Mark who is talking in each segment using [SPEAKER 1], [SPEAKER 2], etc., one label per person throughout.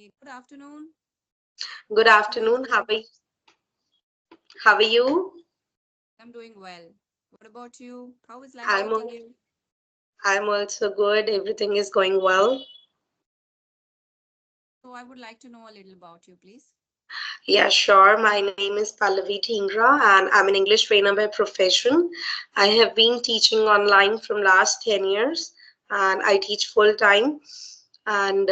[SPEAKER 1] Hi, good afternoon.
[SPEAKER 2] Good
[SPEAKER 1] How are you
[SPEAKER 2] afternoon.
[SPEAKER 1] doing?
[SPEAKER 2] How are you?
[SPEAKER 1] I'm doing well. What about you? How is life
[SPEAKER 2] I'm
[SPEAKER 1] treating
[SPEAKER 2] al-
[SPEAKER 1] you?
[SPEAKER 2] I'm also good. Everything is going well.
[SPEAKER 1] So, I would like to know a little about you, please.
[SPEAKER 2] Yeah, sure. My name is Pallavi Dhingra and I'm an English trainer by profession. I have been teaching online from last 10 years and I teach full time. And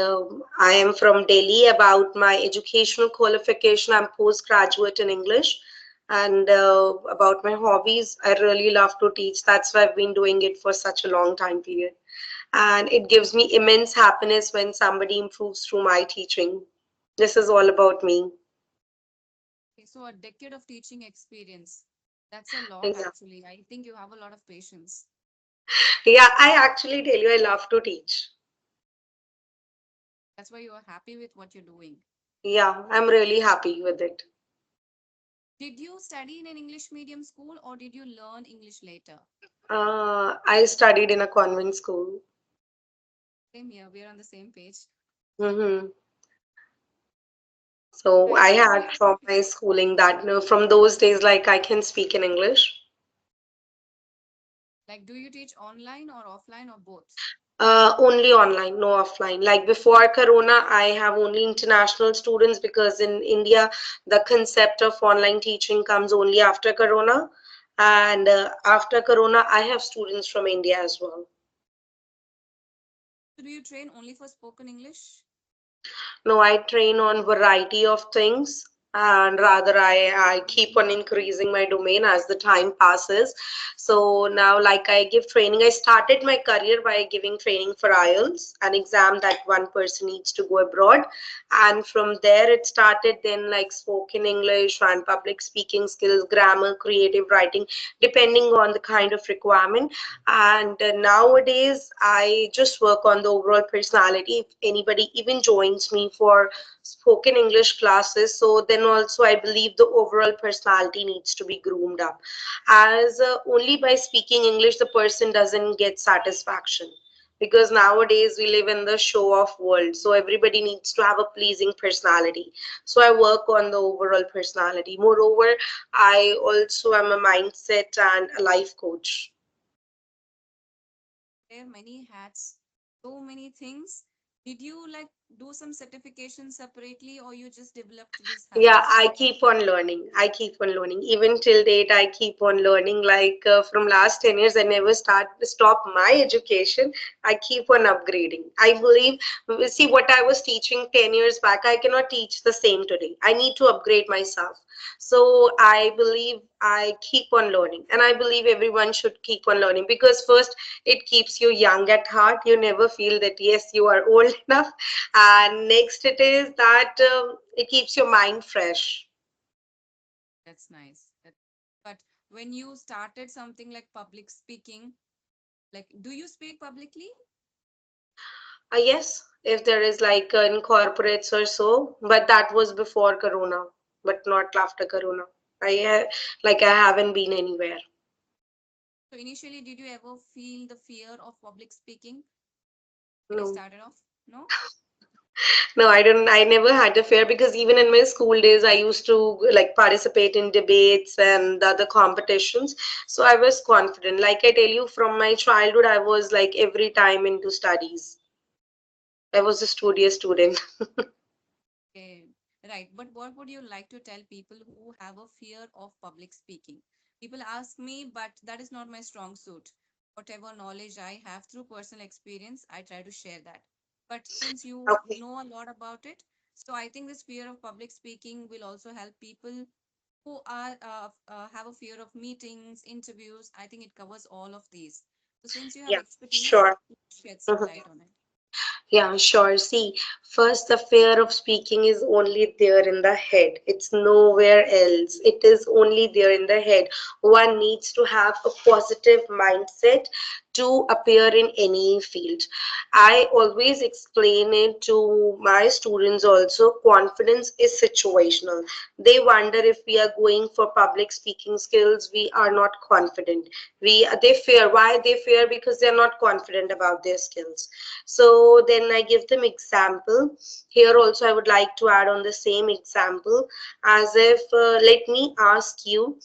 [SPEAKER 2] I am from Delhi. About my educational qualification, I'm postgraduate in English. And about my hobbies, I really love to teach. That's why I've been doing it for such a long time period. And it gives me immense happiness when somebody improves through my teaching. This is all about me.
[SPEAKER 1] Okay, so, a decade of teaching experience. That's a lot,
[SPEAKER 2] Yeah,
[SPEAKER 1] actually. I think you have a lot of patience.
[SPEAKER 2] yeah, I actually tell you, I love to teach.
[SPEAKER 1] That's why you are happy with what you're doing.
[SPEAKER 2] Yeah, I'm really happy with it.
[SPEAKER 1] Did you study in an English medium school or did you learn English later?
[SPEAKER 2] I studied in a convent school.
[SPEAKER 1] Same here, we are on the same page.
[SPEAKER 2] Hmm. So
[SPEAKER 1] Right.
[SPEAKER 2] I
[SPEAKER 1] So,
[SPEAKER 2] had from my schooling that from those days, like I can speak in English.
[SPEAKER 1] like, do you teach online or offline or both?
[SPEAKER 2] Only online, no offline. Like before Corona, I have only international students because in India, the concept of online teaching comes only after Corona. And after Corona, I have students from India as well.
[SPEAKER 1] So, do you train only for spoken English?
[SPEAKER 2] No, I train on variety of things and rather I keep on increasing my domain as the time passes. So now like I give training. I started my career by giving training for IELTS, an exam that one person needs to go abroad. And from there it started then like spoken English and public speaking skills, grammar, creative writing, depending on the kind of requirement. And nowadays I just work on the overall personality. If anybody even joins me for spoken English classes, so then also I believe the overall personality needs to be groomed up, as only by speaking English the person doesn't get satisfaction, because nowadays we live in the show off world, so everybody needs to have a pleasing personality. So I work on the overall personality. Moreover, I also am a mindset and a life coach.
[SPEAKER 1] Wear many hats, so many things. Did you like do some certification separately or you just developed this
[SPEAKER 2] Yeah,
[SPEAKER 1] habit?
[SPEAKER 2] I keep on learning. I keep on learning. Even till date, I keep on learning. Like from last 10 years, I never stop my education. I keep on upgrading. I believe, see, what I was teaching 10 years back, I cannot teach the same today. I need to upgrade myself. So I believe I keep on learning. And I believe everyone should keep on learning, because first, it keeps you young at heart. You never feel that, yes, you are old enough. And next, it is that it keeps your mind fresh.
[SPEAKER 1] That's nice. But when you started something like public speaking, like do you speak publicly?
[SPEAKER 2] Yes, if there is like in corporates or so, but that was before Corona, but not after Corona. Like I haven't been anywhere.
[SPEAKER 1] So initially, did you ever feel the fear of public speaking when you
[SPEAKER 2] No,
[SPEAKER 1] started off? No?
[SPEAKER 2] no, I don't. I never had a fear, because even in my school days, I used to like participate in debates and the other competitions. So I was confident. Like I tell you, from my childhood, I was like every time into studies. I was a studious student.
[SPEAKER 1] Okay, right. But what would you like to tell people who have a fear of public speaking? People ask me, but that is not my strong suit. Whatever knowledge I have through personal experience, I try to share that. But since you
[SPEAKER 2] Okay.
[SPEAKER 1] know a lot about it, so I think this fear of public speaking will also help people who are have a fear of meetings, interviews. I think it covers all of these. So since you have
[SPEAKER 2] Yeah,
[SPEAKER 1] expertise,
[SPEAKER 2] sure.
[SPEAKER 1] shed some light on it.
[SPEAKER 2] Yeah, sure. See, first, the fear of speaking is only there in the head. It's nowhere else. It is only there in the head. One needs to have a positive mindset to appear in any field. I always explain it to my students also. Confidence is situational. They wonder if we are going for public speaking skills, we are not confident. They fear. Why they fear? Because they're not confident about their skills. So then I give them example. Here also I would like to add on the same example as if let me ask you,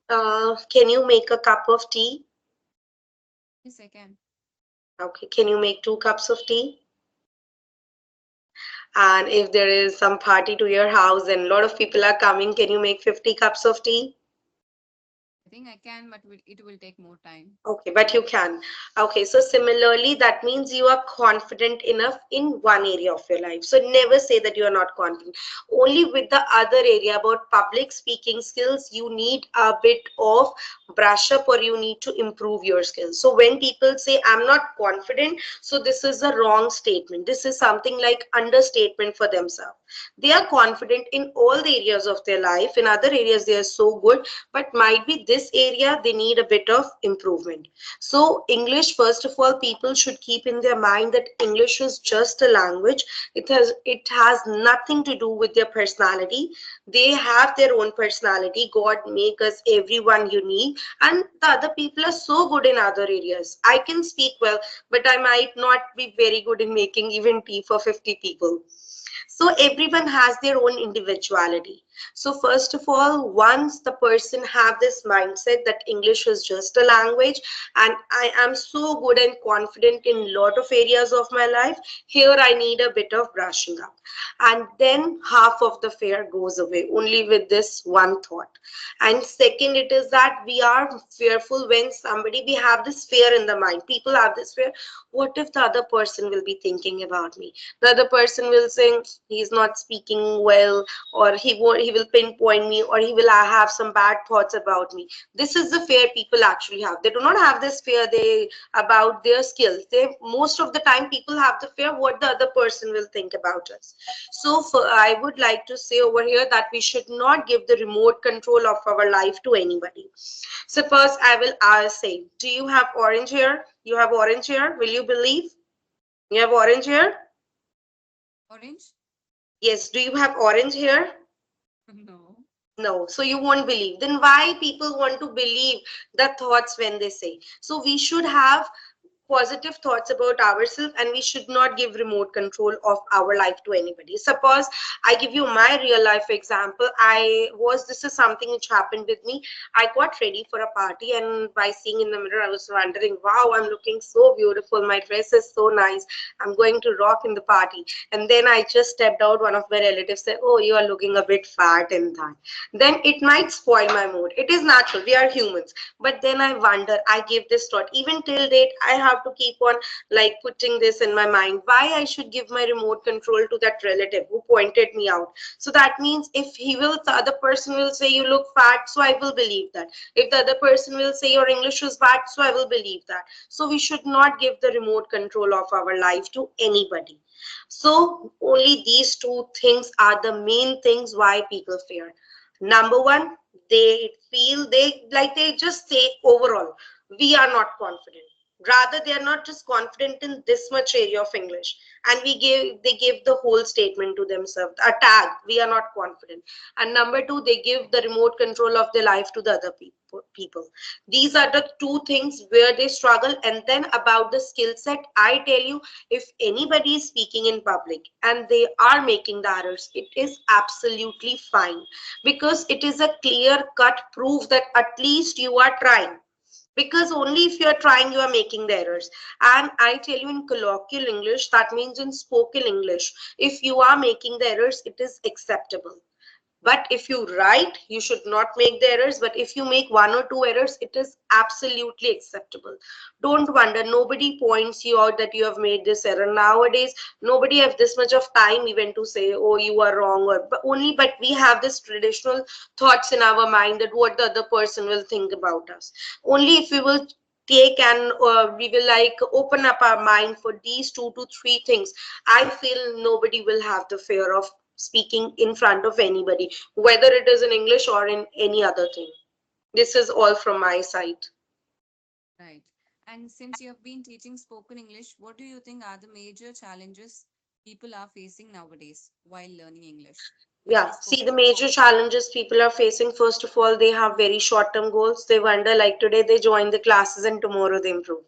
[SPEAKER 2] can you make a cup of tea?
[SPEAKER 1] Yes, I can.
[SPEAKER 2] Okay, can you make 2 cups of tea? And if there is some party to your house and a lot of people are coming, can you make 50 cups of tea?
[SPEAKER 1] I think I can, but it will take more time.
[SPEAKER 2] Okay, but you can. Okay, so similarly, that means you are confident enough in one area of your life. So never say that you are not confident. Only with the other area about public speaking skills, you need a bit of brush up or you need to improve your skills. So when people say, I'm not confident, so this is a wrong statement. This is something like understatement for themselves. They are confident in all the areas of their life. In other areas, they are so good, but might be this area they need a bit of improvement. So English, first of all, people should keep in their mind that English is just a language. It has nothing to do with their personality. They have their own personality. God make us everyone unique, and the other people are so good in other areas. I can speak well, but I might not be very good in making even tea for 50 people. So everyone has their own individuality. So first of all, once the person have this mindset that English is just a language and I am so good and confident in lot of areas of my life, here I need a bit of brushing up. And then half of the fear goes away only with this one thought. And second, it is that we are fearful when somebody, we have this fear in the mind. People have this fear, what if the other person will be thinking about me? The other person will say he's not speaking well, or he will pinpoint me, or he will have some bad thoughts about me. This is the fear people actually have. They do not have this fear they about their skills. They, most of the time people have the fear what the other person will think about us. So I would like to say over here that we should not give the remote control of our life to anybody. Suppose I will say, do you have orange hair? You have orange hair, will you believe? You have orange hair?
[SPEAKER 1] Orange?
[SPEAKER 2] Yes, do you have orange hair?
[SPEAKER 1] No.
[SPEAKER 2] No, so you won't believe. Then why people want to believe the thoughts when they say? So we should have positive thoughts about ourselves and we should not give remote control of our life to anybody. Suppose I give you my real life example. This is something which happened with me. I got ready for a party and by seeing in the mirror, I was wondering, wow, I'm looking so beautiful. My dress is so nice. I'm going to rock in the party. And then I just stepped out. One of my relatives said, oh, you are looking a bit fat in that. Then it might spoil my mood. It is natural. We are humans. But then I wonder, I give this thought. Even till date, I have to keep on like putting this in my mind. Why I should give my remote control to that relative who pointed me out? So that means if the other person will say you look fat, so I will believe that. If the other person will say your English is bad, so I will believe that. So we should not give the remote control of our life to anybody. So only these two things are the main things why people fear. Number one, they feel they just say overall, we are not confident. Rather, they are not just confident in this much area of English. And they give the whole statement to themselves, a tag, we are not confident. And number two, they give the remote control of their life to the other people. These are the two things where they struggle. And then about the skill set, I tell you, if anybody is speaking in public and they are making the errors, it is absolutely fine because it is a clear cut proof that at least you are trying, because only if you are trying you are making the errors. And I tell you, in colloquial English, that means in spoken English, if you are making the errors, it is acceptable. But if you write, you should not make the errors. But if you make one or two errors, it is absolutely acceptable. Don't wonder, nobody points you out that you have made this error. Nowadays, nobody have this much of time even to say, oh, you are wrong. Or but we have this traditional thoughts in our mind that what the other person will think about us. Only if we will take and we will like open up our mind for these 2 to 3 things, I feel nobody will have the fear of speaking in front of anybody, whether it is in English or in any other thing. This is all from my side.
[SPEAKER 1] Right. And since you have been teaching spoken English, what do you think are the major challenges people are facing nowadays while learning English,
[SPEAKER 2] Yeah,
[SPEAKER 1] especially
[SPEAKER 2] see,
[SPEAKER 1] spoken
[SPEAKER 2] the
[SPEAKER 1] English?
[SPEAKER 2] major challenges people are facing, first of all, they have very short-term goals. They wonder, like today they join the classes and tomorrow they improve.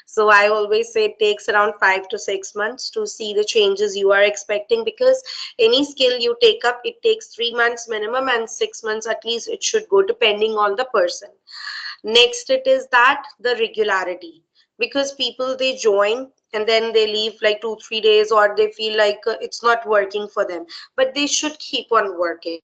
[SPEAKER 2] So I always say it takes around 5 to 6 months to see the changes you are expecting, because any skill you take up, it takes 3 months minimum and 6 months at least it should go, depending on the person. Next, it is that the regularity, because people they join and then they leave like 2 3 days, or they feel like it's not working for them, but they should keep on working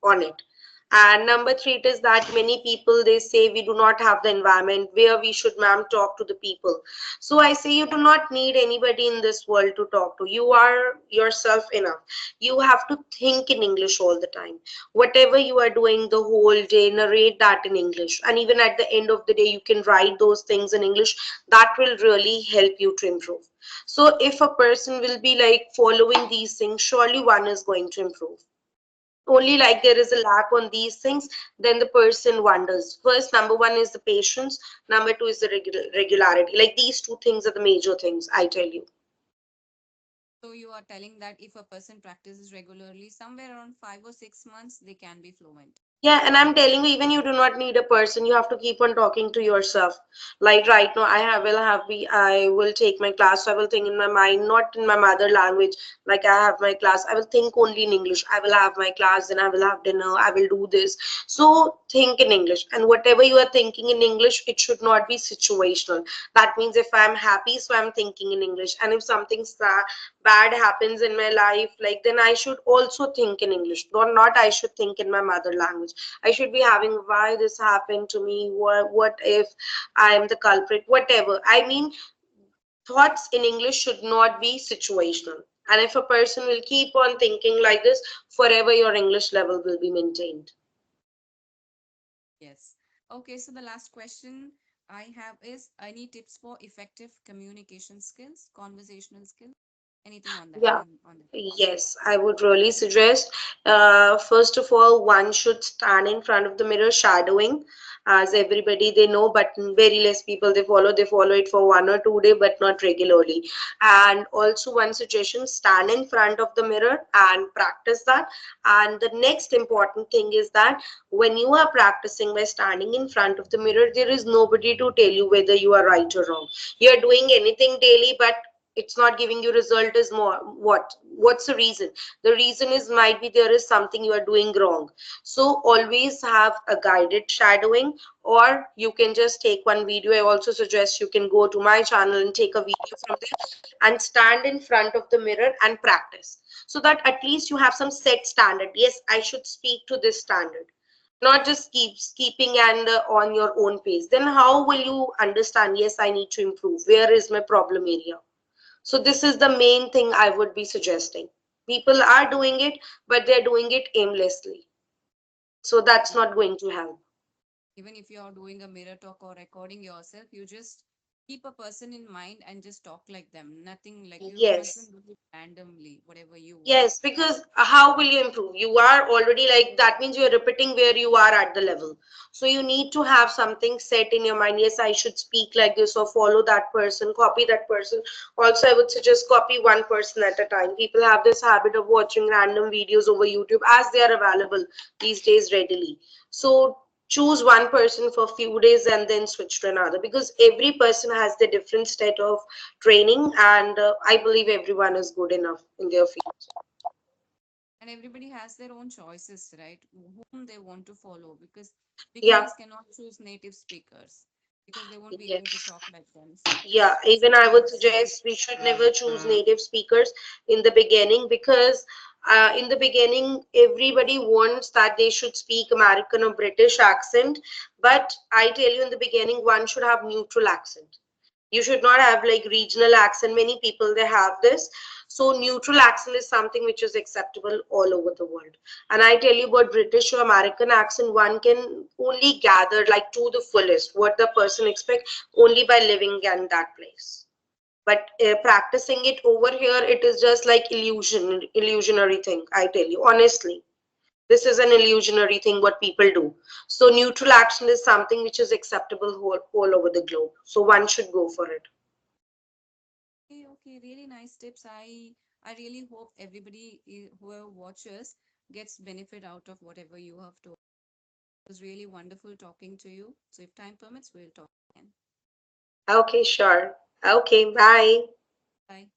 [SPEAKER 2] on it. And number three, it is that many people they say we do not have the environment where we should, ma'am, talk to the people. So I say you do not need anybody in this world to talk to. You are yourself enough. You have to think in English all the time. Whatever you are doing the whole day, narrate that in English. And even at the end of the day, you can write those things in English. That will really help you to improve. So if a person will be like following these things, surely one is going to improve. Only like there is a lack on these things, then the person wonders. First, number one is the patience. Number two is the regularity. Like these two things are the major things, I tell you.
[SPEAKER 1] So you are telling that if a person practices regularly, somewhere around 5 or 6 months, they can be fluent.
[SPEAKER 2] Yeah, and I'm telling you, even you do not need a person. You have to keep on talking to yourself. Like right now, I will take my class. So I will think in my mind, not in my mother language. Like I have my class, I will think only in English. I will have my class, then I will have dinner. I will do this. So think in English, and whatever you are thinking in English, it should not be situational. That means if I'm happy, so I'm thinking in English, and if something bad happens in my life, like then I should also think in English. Not I should think in my mother language. I should be having why this happened to me, what if I am the culprit, whatever. I mean, thoughts in English should not be situational. And if a person will keep on thinking like this, forever your English level will be maintained.
[SPEAKER 1] Yes. Okay, so the last question I have is any tips for effective communication skills, conversational skills? Anything on that?
[SPEAKER 2] Yeah.
[SPEAKER 1] On that?
[SPEAKER 2] Yes, I would really suggest. First of all, one should stand in front of the mirror shadowing, as everybody they know, but very less people they follow. They follow it for 1 or 2 days, but not regularly. And also, one suggestion: stand in front of the mirror and practice that. And the next important thing is that when you are practicing by standing in front of the mirror, there is nobody to tell you whether you are right or wrong. You are doing anything daily, but it's not giving you result is more. What's the reason? The reason is might be there is something you are doing wrong. So always have a guided shadowing, or you can just take one video. I also suggest you can go to my channel and take a video from there and stand in front of the mirror and practice, so that at least you have some set standard. Yes, I should speak to this standard, not just keeping and on your own pace. Then how will you understand, yes, I need to improve, where is my problem area? So this is the main thing I would be suggesting. People are doing it, but they're doing it aimlessly. So that's
[SPEAKER 1] Yeah.
[SPEAKER 2] not going to help.
[SPEAKER 1] Even if you are doing a mirror talk or recording yourself, you just keep a person in mind and just talk like them. Nothing like you
[SPEAKER 2] Yes.
[SPEAKER 1] mustn't do it randomly, whatever you want.
[SPEAKER 2] Yes, because how will you improve? You are already like that means you're repeating where you are at the level. So you need to have something set in your mind. Yes, I should speak like this or follow that person, copy that person. Also, I would suggest copy one person at a time. People have this habit of watching random videos over YouTube as they are available these days readily. So choose one person for a few days and then switch to another, because every person has the different state of training, and I believe everyone is good enough in their field.
[SPEAKER 1] And everybody has their own choices, right? Whom they want to follow, because
[SPEAKER 2] Yeah.
[SPEAKER 1] beginners cannot choose native speakers because they won't be able to
[SPEAKER 2] Yes.
[SPEAKER 1] talk like them. So
[SPEAKER 2] Yeah, even I
[SPEAKER 1] somebody
[SPEAKER 2] would
[SPEAKER 1] has to.
[SPEAKER 2] suggest we should never choose native speakers in the beginning, because in the beginning everybody wants that they should speak American or British accent, but I tell you in the beginning one should have neutral accent. You should not have like regional accent. Many people they have this. So neutral accent is something which is acceptable all over the world. And I tell you about British or American accent, one can only gather like to the fullest what the person expect only by living in that place. But practicing it over here, it is just like illusionary thing, I tell you honestly. This is an illusionary thing what people do. So neutral action is something which is acceptable all over the globe. So one should go for it.
[SPEAKER 1] Okay, okay, really nice tips. I really hope everybody whoever watches gets benefit out of whatever you have told. It was really wonderful talking to you. So if time permits, we'll talk again.
[SPEAKER 2] Okay, sure. Okay, bye.
[SPEAKER 1] Bye.